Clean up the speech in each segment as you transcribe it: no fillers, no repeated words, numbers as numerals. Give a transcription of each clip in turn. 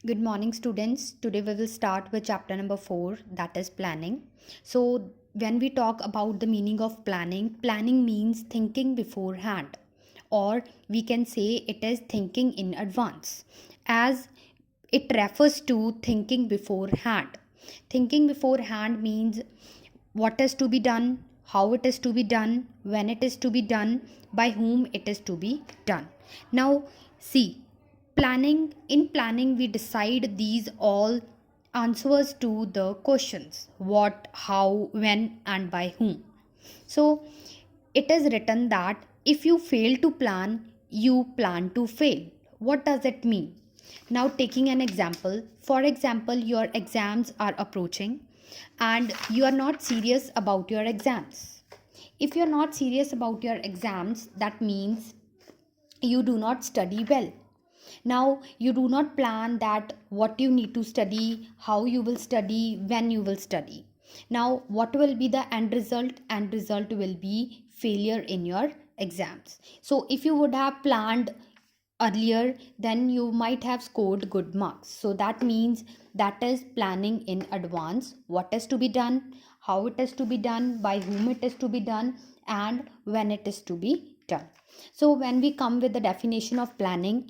Good morning, students. Today we will start with chapter number 4, that is planning. So, when we talk about the meaning of planning, planning means thinking beforehand, or we can say it is thinking in advance, as it refers to thinking beforehand. Thinking beforehand means what is to be done, how it is to be done, when it is to be done, by whom it is to be done. Now, see, planning we decide these all answers to the questions what, how, when, and by whom. So, it is written that if you fail to plan, you plan to fail. What does it mean? Now, taking an example, for example, your exams are approaching and you are not serious about your exams. If you are not serious about your exams, that means you do not study well. Now, you do not plan that what you need to study, how you will study, when you will study. Now, what will be the end result? End result will be failure in your exams. So, if you would have planned earlier, then you might have scored good marks. So, that means that is planning in advance what is to be done, how it is to be done, by whom it is to be done, and when it is to be done. So, when we come with the definition of planning,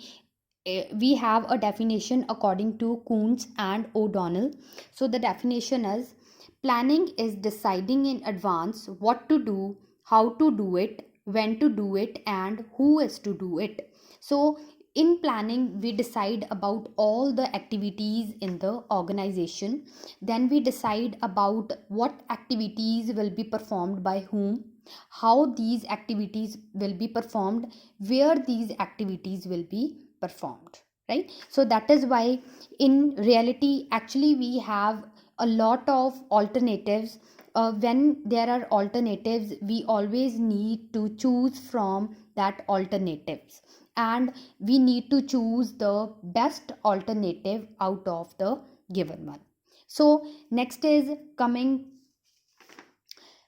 we have a definition according to Kuntz and O'Donnell. So, the definition is planning is deciding in advance what to do, how to do it, when to do it, and who is to do it. So, in planning, we decide about all the activities in the organization. Then we decide about what activities will be performed by whom, how these activities will be performed, where these activities will be performed, right? So that is why in reality actually we have a lot of alternatives. When there are alternatives, we always need to choose from that alternatives, and we need to choose the best alternative out of the given one. So next is coming,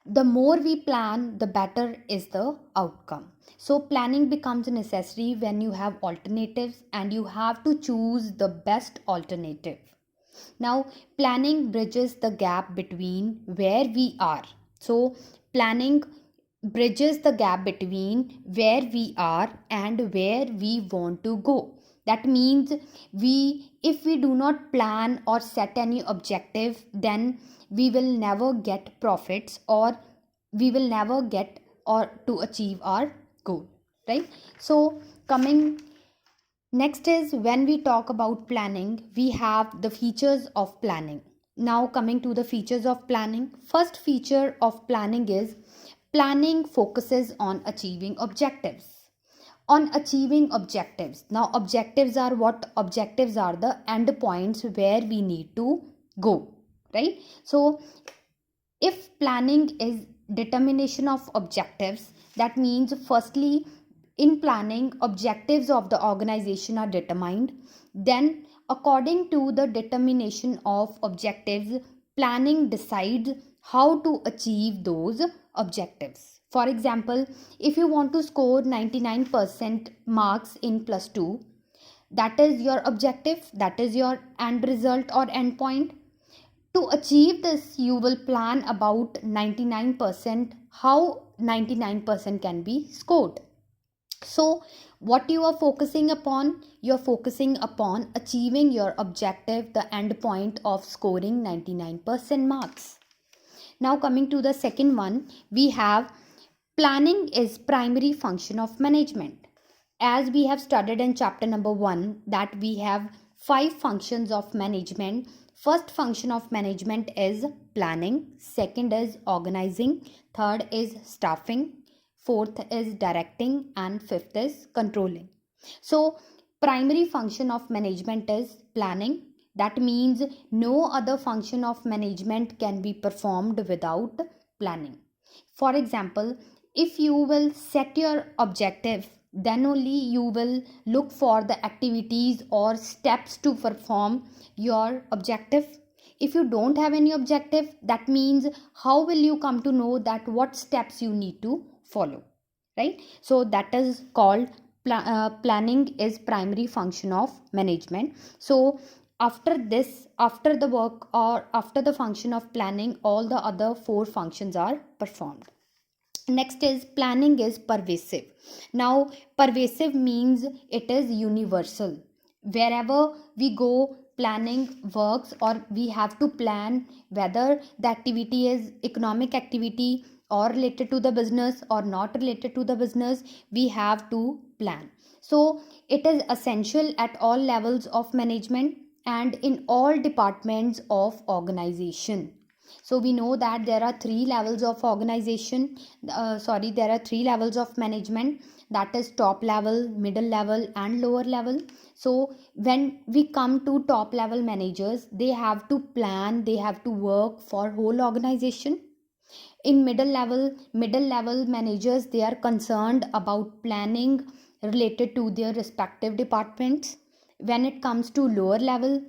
the more we plan, the better is the outcome. So, planning becomes necessary when you have alternatives and you have to choose the best alternative. Now, planning bridges the gap between where we are. So, planning bridges the gap between where we are and where we want to go. That means if we do not plan or set any objective, then we will never get profits, or we will never get or to achieve our goal, right? So, coming next is, when we talk about planning, we have the features of planning. Now, coming to the features of planning, first feature of planning is planning focuses on achieving objectives. On achieving objectives. Now, objectives are what? Objectives are the end points where we need to go, right? So, if planning is determination of objectives, that means firstly in planning objectives of the organization are determined, then according to the determination of objectives, planning decides how to achieve those objectives. For example, if you want to score 99% marks in plus 2, that is your objective, that is your end result or end point. To achieve this, you will plan about 99% how 99% can be scored. So, what you are focusing upon? You are focusing upon achieving your objective, the end point of scoring 99% marks. Now, coming to the second one, we have planning is primary function of management. As we have studied in chapter number 1, that we have 5 functions of management. First function of management is planning, second is organizing, third is staffing, fourth is directing, and fifth is controlling. So, primary function of management is planning. That means no other function of management can be performed without planning. For example, if you will set your objective, then only you will look for the activities or steps to perform your objective. If you don't have any objective, that means how will you come to know that what steps you need to follow, right? So that is called planning is primary function of management. So After this, after the work or after the function of planning, all the other four functions are performed. Next is planning is pervasive. Now, pervasive means it is universal. Wherever we go, planning works, or we have to plan whether the activity is economic activity or related to the business or not related to the business, we have to plan. So, it is essential at all levels of management and in all departments of organization. So we know that there are three levels of organization, there are three levels of management, that is top level, middle level and lower level. So when we come to top level managers, they have to plan, they have to work for whole organization. In middle level managers, they are concerned about planning related to their respective departments. When it comes to lower level,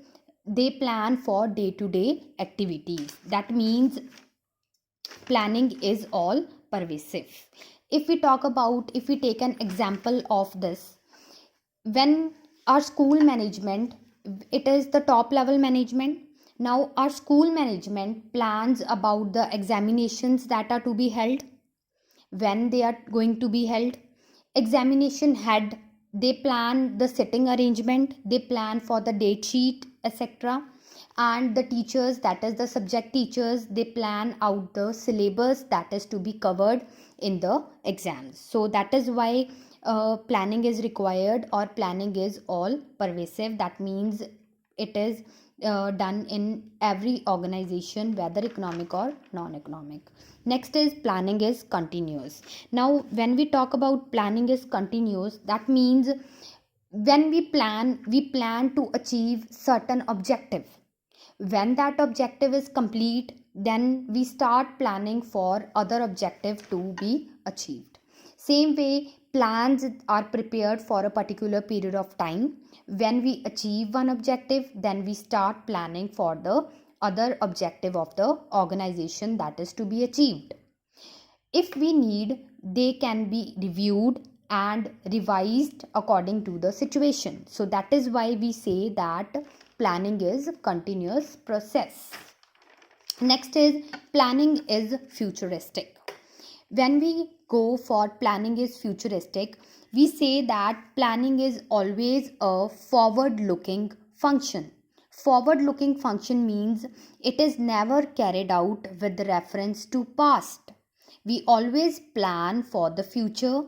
they plan for day to day activities. That means planning is all pervasive. If we take an example of this, when our school management, it is the top level management. Now our school management plans about the examinations that are to be held, when they are going to be held. Examination head, they plan the sitting arrangement, they plan for the date sheet, etc. And the teachers, that is the subject teachers, they plan out the syllabus that is to be covered in the exams. So that is why planning is required, or planning is all pervasive. That means it is done in every organization, whether economic or non-economic. Next is planning is continuous. Now when we talk about planning is continuous, that means when we plan to achieve certain objective. When that objective is complete, then we start planning for other objective to be achieved. Same way, plans are prepared for a particular period of time. When we achieve one objective, then we start planning for the other objective of the organization that is to be achieved. If we need, they can be reviewed and revised according to the situation. So that is why we say that planning is a continuous process. Next is planning is futuristic. When we go for planning is futuristic, we say that planning is always a forward looking function. Forward looking function means it is never carried out with reference to past. We always plan for the future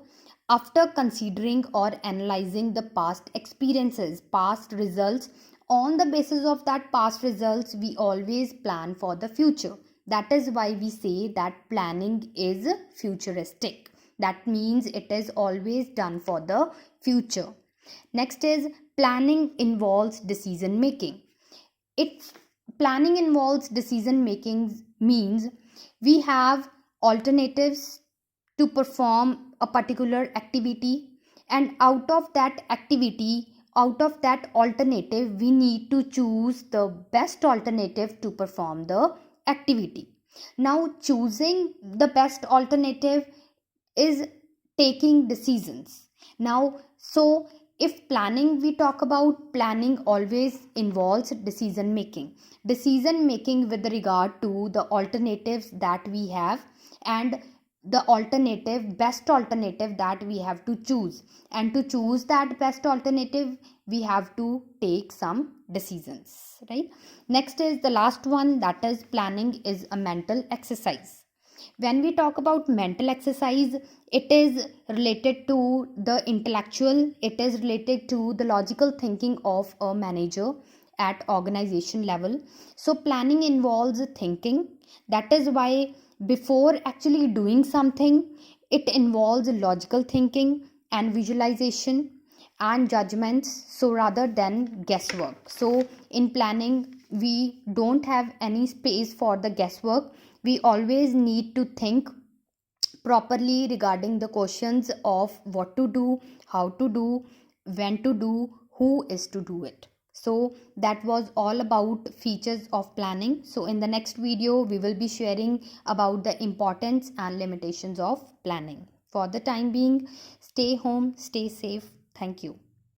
after considering or analyzing the past experiences, past results. On the basis of that past results, we always plan for the future. That is why we say that planning is futuristic. That means it is always done for the future. Next is planning involves decision making. It's planning involves decision making means we have alternatives to perform a particular activity, and out of that activity, out of that alternative, we need to choose the best alternative to perform the activity. Now choosing the best alternative is taking decisions. Now, so if planning, we talk about planning always involves decision making. Decision making with regard to the alternatives that we have, and the alternative, best alternative that we have to choose. And to choose that best alternative, we have to take some decisions, right? Next is the last one, that is planning is a mental exercise. When we talk about mental exercise, it is related to the intellectual, it is related to the logical thinking of a manager at organization level. So planning involves thinking. That is why before actually doing something, it involves logical thinking and visualization and judgments, so rather than guesswork. So in planning, we don't have any space for the guesswork. We always need to think properly regarding the questions of what to do, how to do, when to do, who is to do it. So that was all about features of planning. So in the next video, we will be sharing about the importance and limitations of planning. For the time being, stay home, stay safe. Thank you.